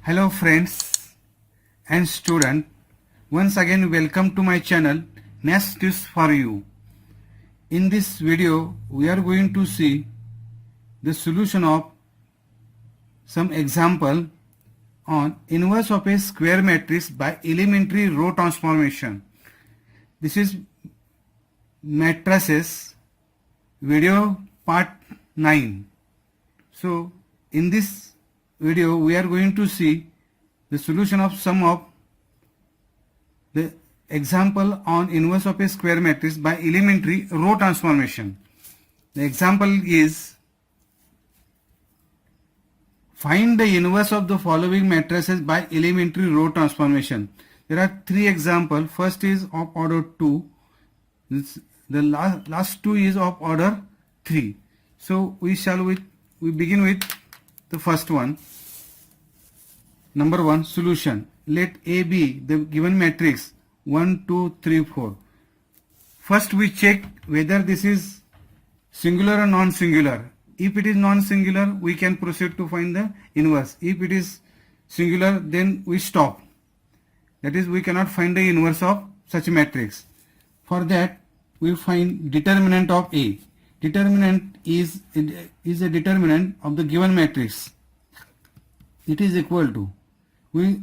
Hello friends and student, once again welcome to my channel Next Tips for You. In this video we are going to see the solution of some example on inverse of a square matrix by elementary row transformation. This is matrices video part 9. So in this video we are going to see the solution of some of the example on inverse of a square matrix by elementary row transformation. The example is find the inverse of the following matrices by elementary row transformation. There are three examples. First is of order 2. The last two is of order 3. So we begin with the first one. Number 1, solution. Let A be the given matrix 1, 2, 3, 4. First we check whether this is singular or non-singular. If it is non-singular, we can proceed to find the inverse. If it is singular, then we stop. That is, we cannot find the inverse of such a matrix. For that, we find determinant of A. Determinant is a determinant of the given matrix. It is equal to, we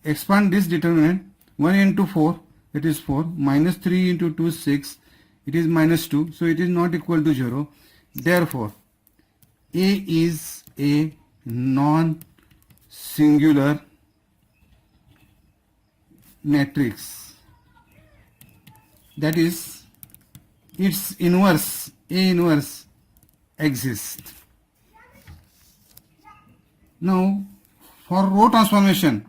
expand this determinant, 1 into 4, it is 4, minus 3 into 2, 6, it is minus 2, so it is not equal to 0. Therefore, A is a non-singular matrix. That is, its inverse, A inverse, exists. Now, for row transformation,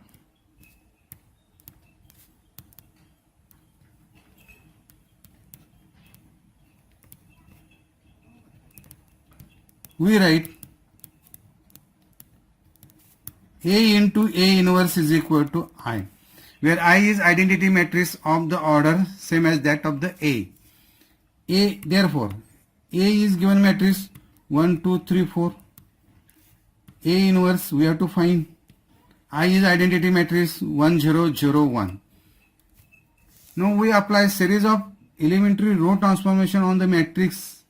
we write A into A inverse is equal to I, where I is identity matrix of the order same as that of the A. Therefore, A is given matrix 1, 2, 3, 4. A inverse we have to find. I is identity matrix 1, 0, 0, 1. Now we apply series of elementary row transformation on the matrix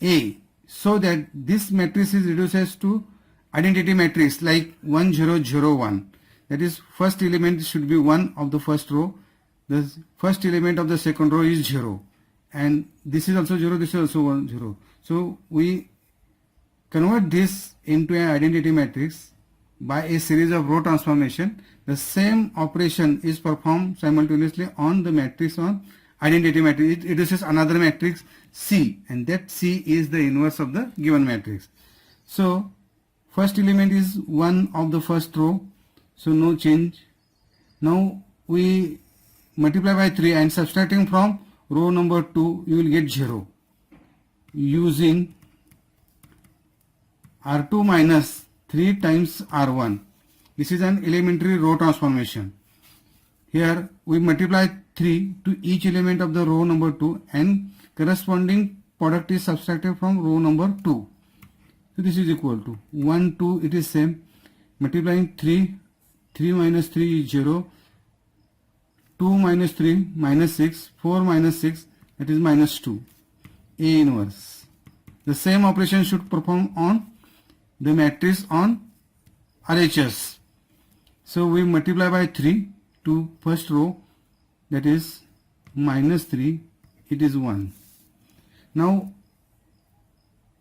A, so that this matrix is reduces to identity matrix like 1, 0, 0, 1. That is, first element should be 1 of the first row, the first element of the second row is 0, and this is also 0, this is also 1, 0. So we convert this into an identity matrix by a series of row transformation. The same operation is performed simultaneously on the matrix on identity matrix. It reduces another matrix C, and that C is the inverse of the given matrix. So first element is 1 of the first row, so no change. Now we multiply by 3 and subtracting from row number 2, you will get 0 using R2 minus 3 times R1. This is an elementary row transformation. Here we multiply 3 to each element of the row number 2 and corresponding product is subtracted from row number 2. So this is equal to 1, 2, it is same. Multiplying 3, 3 minus 3 is 0, 2 minus 3 minus 6, 4 minus 6, that is minus 2. A inverse. The same operation should perform on the matrix on RHS. So we multiply by 3 to first row, that is minus 3, it is 1. Now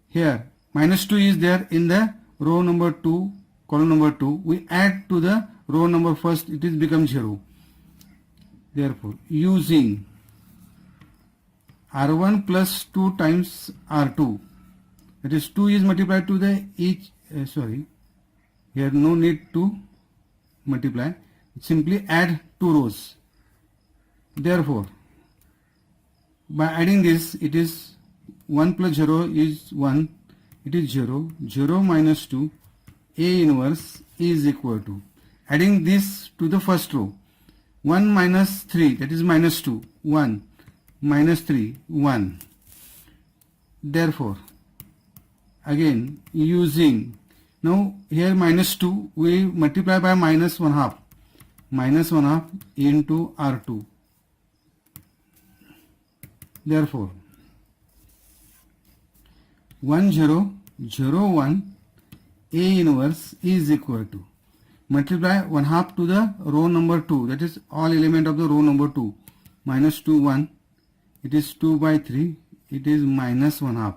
here minus 2 is there in the row number 2, column number 2. We add to the row number first, it is become 0. Therefore, using R1 plus 2 times R2, that is 2 is multiplied to the each, here no need to multiply, simply add 2 rows. Therefore, by adding this, it is 1 plus 0 is 1, it is 0, 0 minus 2, A inverse is equal to, adding this to the first row, 1 minus 3, that is minus 2, 1, minus 3, 1. Therefore, again using Now here minus 2, we multiply by minus 1 half. Minus 1 half into R2. Therefore, 1 0 0 1 A inverse is equal to, multiply 1 half to the row number 2, that is all element of the row number 2, minus 2 1, it is 2 by 3, it is minus 1 half.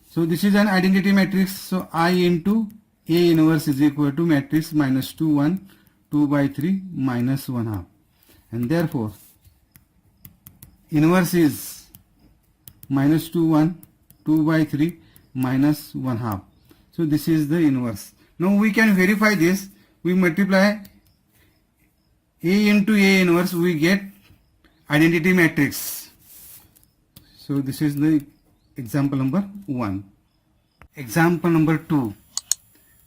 So this is an identity matrix. So I into A inverse is equal to matrix minus 2 1, 2 by 3, minus 1 half. And therefore inverse is minus 2 1, 2 by 3, minus 1 half. So this is the inverse. Now we can verify this. We multiply A into A inverse, we get identity matrix. So this is the example number 1. Example number 2.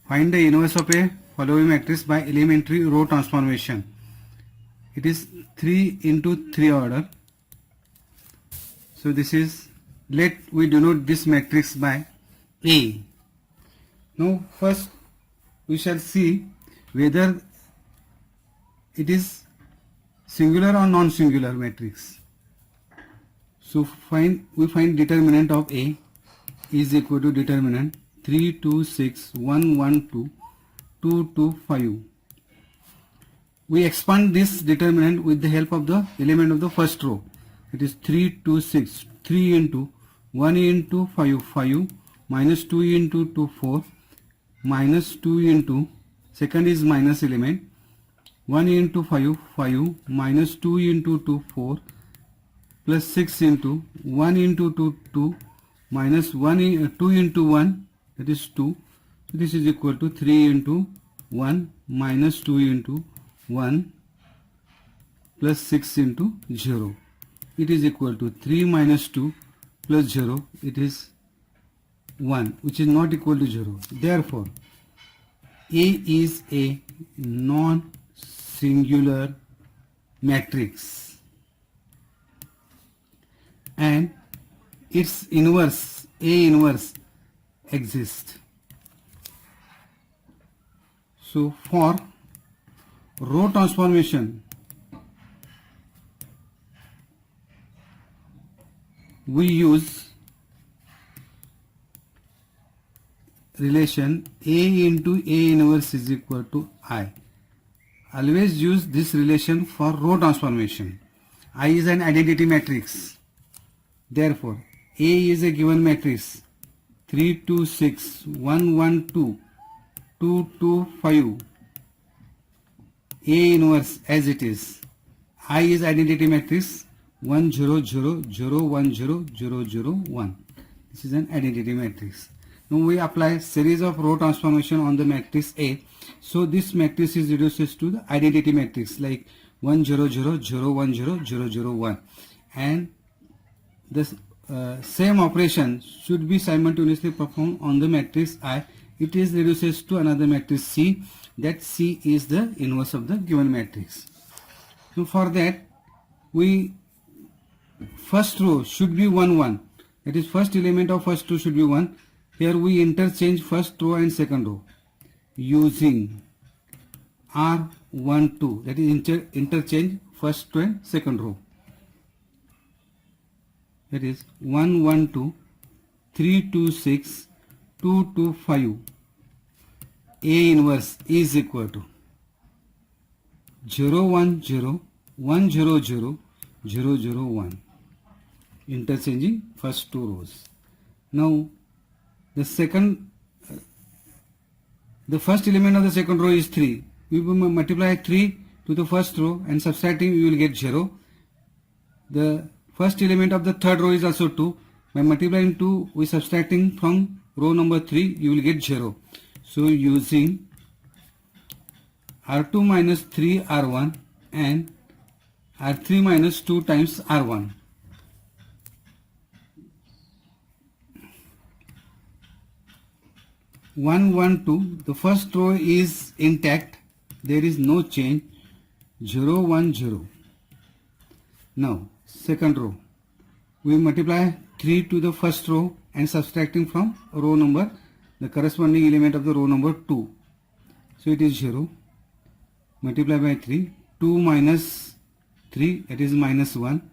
Find the inverse of a following matrix by elementary row transformation. It is 3 into 3 order. So this is, let we denote this matrix by A. Now first we shall see whether it is singular or non-singular matrix. So we find determinant of A is equal to determinant 3 2 6 1 1 2 2 2 5. We expand this determinant with the help of the element of the first row. It is 3 2 6, 3 into 1 into 5 5, minus 2 into 2 4, minus 2 into, second is minus element, 1 into 5 5, minus 2 into 2 4, plus 6 into 1 into 2 2, minus 2 into 1, that is 2. So this is equal to 3 into 1 minus 2 into 1 plus 6 into 0. It is equal to 3 minus 2 plus 0, it is 1, which is not equal to 0. Therefore, A is a non-singular matrix and its inverse, A inverse, exists. So for row transformation, we use relation A into A inverse is equal to I. Always use this relation for row transformation. I is an identity matrix. Therefore, A is a given matrix 3 2 6 1 1 2 2 2 5. A inverse as it is. I is identity matrix 1 0 0 0 1 0 0 0 1. This is an identity matrix. Now we apply series of row transformation on the matrix A. So this matrix is reduces to the identity matrix like 1 0 0 0 1 0 0 0 1, and this same operation should be simultaneously performed on the matrix I. It is reduces to another matrix C. That C is the inverse of the given matrix. So for that, we first row should be 1 1. That is, first element of first row should be 1. Here we interchange first row and second row using R12. That is, interchange first row and second row. That is 1 1 2, 3 2 6, 2 2 5. A inverse is equal to 0 1 0, 1 0 0, 0 0 1. Interchanging first two rows. Now the first element of the second row is 3. We will multiply 3 to the first row and subtracting we will get 0. The first element of the third row is also 2. By multiplying 2, we subtracting from row number 3, you will get 0. So using R2 minus 3 R1 and R3 minus 2 times R1. One, 1, 2. The first row is intact. There is no change. 0, 1, 0. Now, second row. We multiply 3 to the first row and subtracting from row number, the corresponding element of the row number 2. So it is 0. Multiply by 3. 2 minus 3, that is minus 1.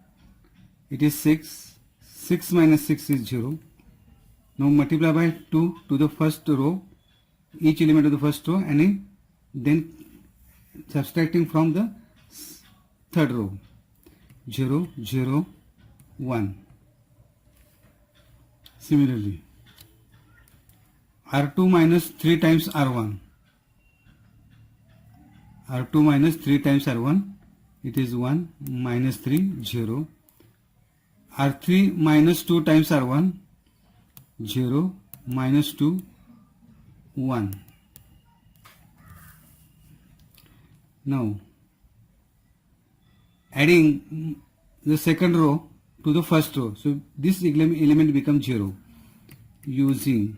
It is 6. 6 minus 6 is 0. Now multiply by 2 to the first row, each element of the first row, and then subtracting from the third row. 0, 0, 1. Similarly, R2 minus 3 times R1. R2 minus 3 times R1, it is 1, minus 3, 0. R3 minus 2 times R1, 0, minus 2, 1. Now, adding the second row to the first row. So, this element becomes 0 using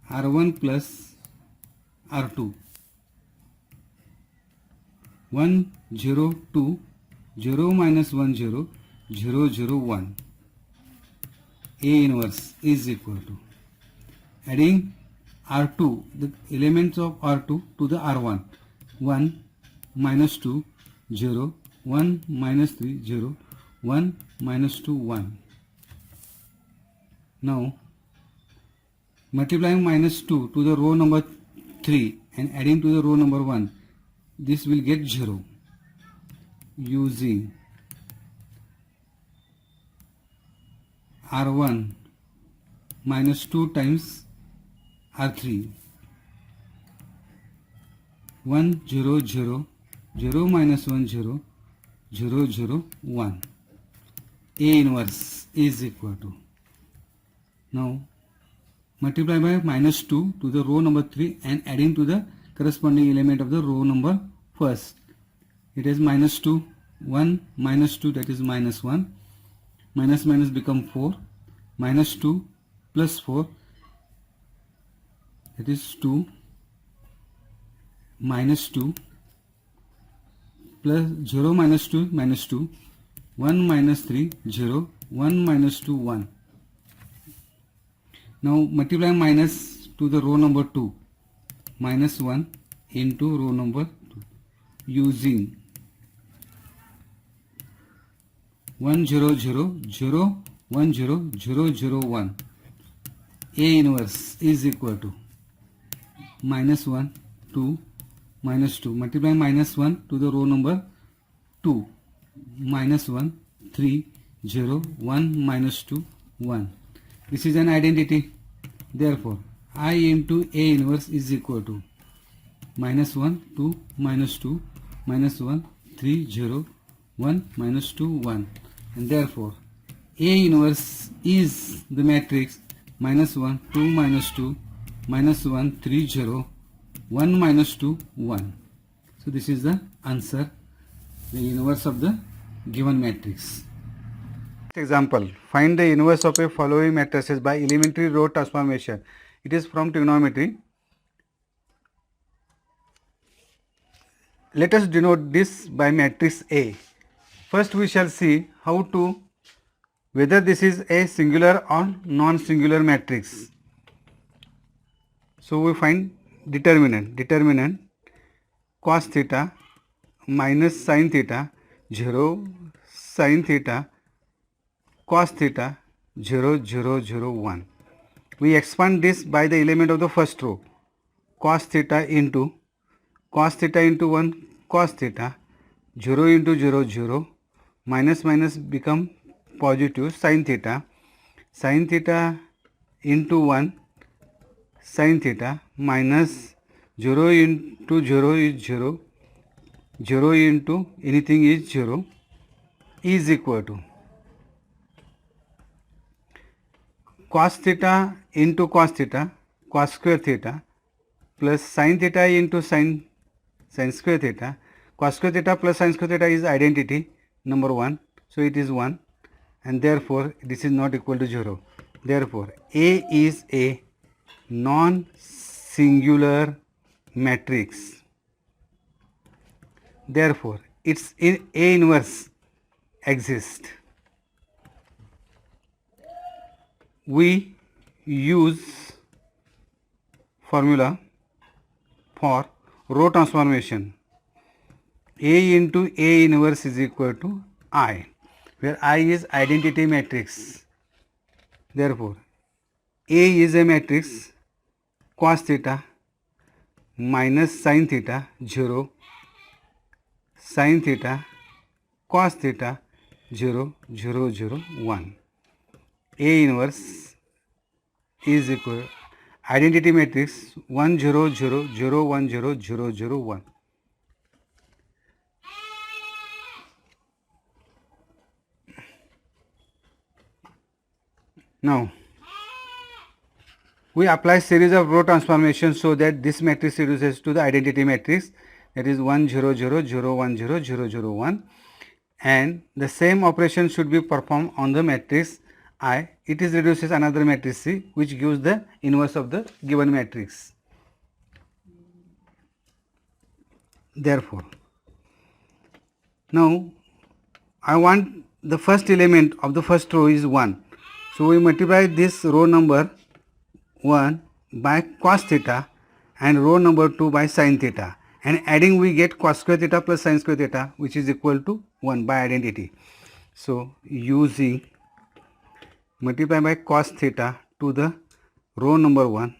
R1 plus R2. 1, 0, 2, 0 minus 1, 0, 0, 0, 1. A inverse is equal to adding R2, the elements of R2 to the R1. 1 minus 2, 0, 1 minus 3, 0, 1 minus 2, 1. Now, multiplying minus 2 to the row number 3 and adding to the row number 1, this will get 0 using R1 minus 2 times R3. 1, 0, 0, 0 minus 1, 0, 0, 0, 1. A inverse is equal to. Now, multiply by minus 2 to the row number 3 and adding to the corresponding element of the row number first. It is minus 2, 1 minus 2, that is minus 1. Minus minus become 4. Minus 2 plus 4, that is 2. Minus 2 plus 0 minus 2 minus 2. 1 minus 3, 0. 1 minus 2, 1. Now multiply minus to the row number 2. Minus 1 into row number 2 using 1, 0, 0, 0, 1, 0, 0, 0, 1. A inverse is equal to minus 1, 2, minus 2. Multiply minus 1 to the row number 2. Minus 1, 3, 0, 1, minus 2, 1. This is an identity. Therefore, I into A inverse is equal to minus 1, 2, minus 2, minus 1, 3, 0, 1, minus 2, 1. And therefore, A inverse is the matrix minus 1, 2, minus 2, minus 1, 3, 0, 1, minus 2, 1. So this is the answer, the inverse of the given matrix. Example, find the inverse of a following matrices by elementary row transformation. It is from trigonometry. Let us denote this by matrix A. First we shall see how to, whether this is a singular or non-singular matrix. So we find determinant cos theta minus sin theta 0, sin theta cos theta 0, 0, 0, 1. We expand this by the element of the first row, cos theta into 1 cos theta, 0 into 0, 0, minus minus become positive, sin theta into 1 sin theta, minus 0 into 0 is 0, 0 into anything is 0, is equal to cos theta into cos theta, cos square theta, plus sin theta into sin square theta. Cos square theta plus sin square theta is identity number 1, so it is 1, and therefore this is not equal to 0. Therefore A is a non-singular matrix. Therefore its A inverse exists. We use formula for row transformation. A into A inverse is equal to I, where I is identity matrix. Therefore, A is a matrix cos theta minus sin theta 0, sin theta cos theta 0, 0, 0, 1. A inverse is equal identity matrix 1, 0, 0, 0, 1, 0, 0, 0, 1. Now, we apply series of row transformations so that this matrix reduces to the identity matrix, that is 1, 0, 0, 0, 1, 0, 0, 0, 1, and the same operation should be performed on the matrix I. It is reduces another matrix C, which gives the inverse of the given matrix. Therefore, now I want the first element of the first row is 1. So we multiply this row number 1 by cos theta and row number 2 by sin theta, and adding we get cos square theta plus sin square theta, which is equal to 1 by identity. So using multiply by cos theta to the row number 1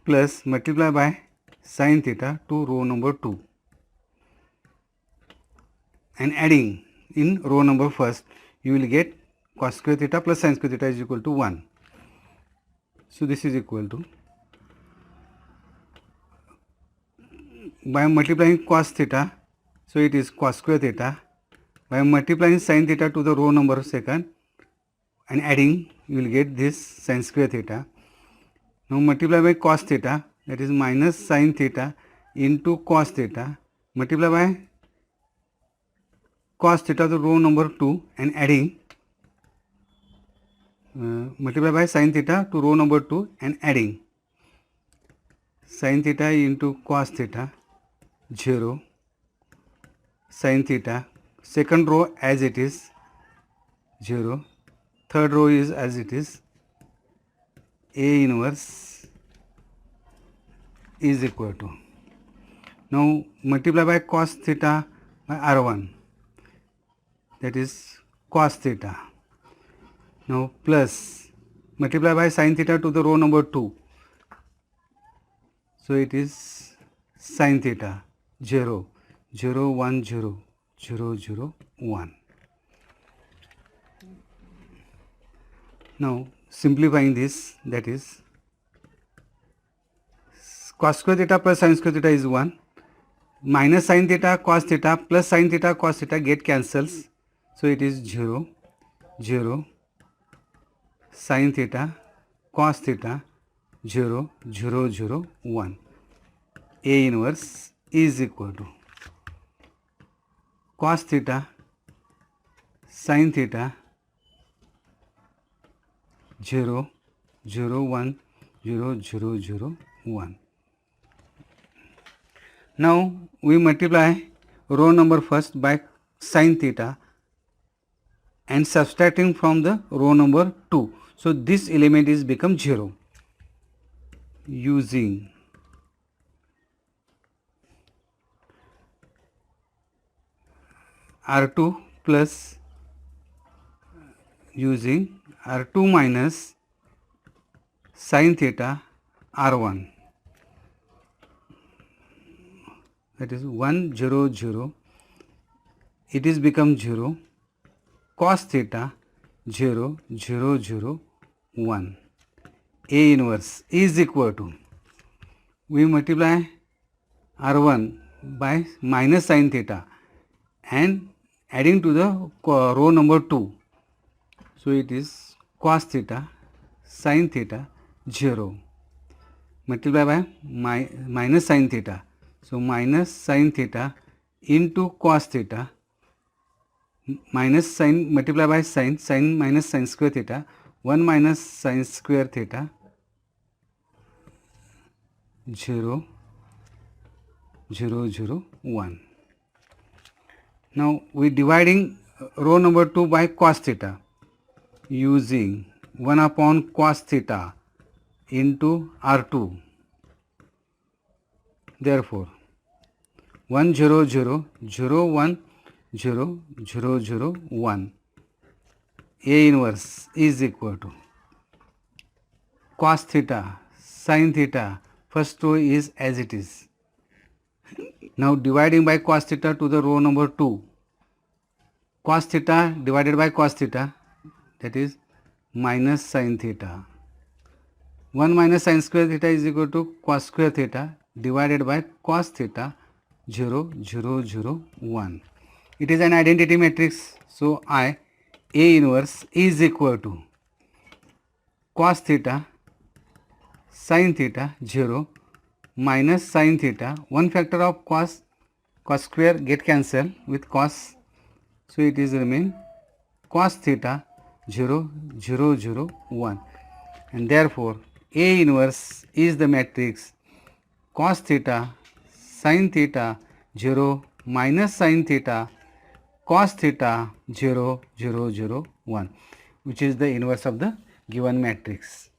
plus multiply by sin theta to row number 2, and adding in row number first, you will get cos square theta plus sin square theta is equal to 1. So this is equal to, by multiplying cos theta, so it is cos square theta, by multiplying sin theta to the row number second and adding, you will get this sin square theta. Now multiply by cos theta, that is minus sin theta into cos theta, multiply by cos theta to row number 2 and adding, multiply by sin theta to row number 2 and adding sin theta into cos theta 0, sin theta, second row as it is 0, third row is as it is, A inverse is equal to, now multiply by cos theta by R1, that is cos theta. Now plus multiply by sin theta to the row number 2, so it is sin theta 0, 0, 1, 0, 0, 0, 1. Now simplifying this, that is cos square theta plus sin square theta is 1, minus sin theta cos theta plus sin theta cos theta get cancels, so it is 0, 0, sin theta cos theta 0, 0, 0, 1. A inverse is equal to cos theta sin theta 0, 0, 1, 0, 0, 0, 1. Now we multiply row number first by sin theta and subtracting from the row number 2. So this element is become 0. Using R2 plus using R2 minus sin theta R1, that is 1, 0, 0, it is become 0, cos theta 0, 0, 0, 1. A inverse is equal to, we multiply R1 by minus sin theta and adding to the row number 2, so it is cos theta sin theta 0, multiply by minus sin theta, so minus sin theta into cos theta minus sin, multiply by sin, sin minus sin square theta, 1 minus sin square theta 0, 0, 0, 1. Now we dividing row number 2 by cos theta using 1 upon cos theta into R2. Therefore, 1 0 0 0 1 0 0 0 1 A inverse is equal to cos theta sin theta. First row is as it is. Now dividing by cos theta to the row number 2. Cos theta divided by cos theta, that is minus sin theta. 1 minus sin square theta is equal to cos square theta divided by cos theta 0 0 0 1. It is an identity matrix, so A inverse is equal to cos theta sin theta 0 minus sin theta, 1 factor of cos square get cancelled with cos, so it is remain cos theta 0 0 0 1, and therefore A inverse is the matrix cos theta sin theta 0 minus sin theta cos theta 0 0 0 1, which is the inverse of the given matrix.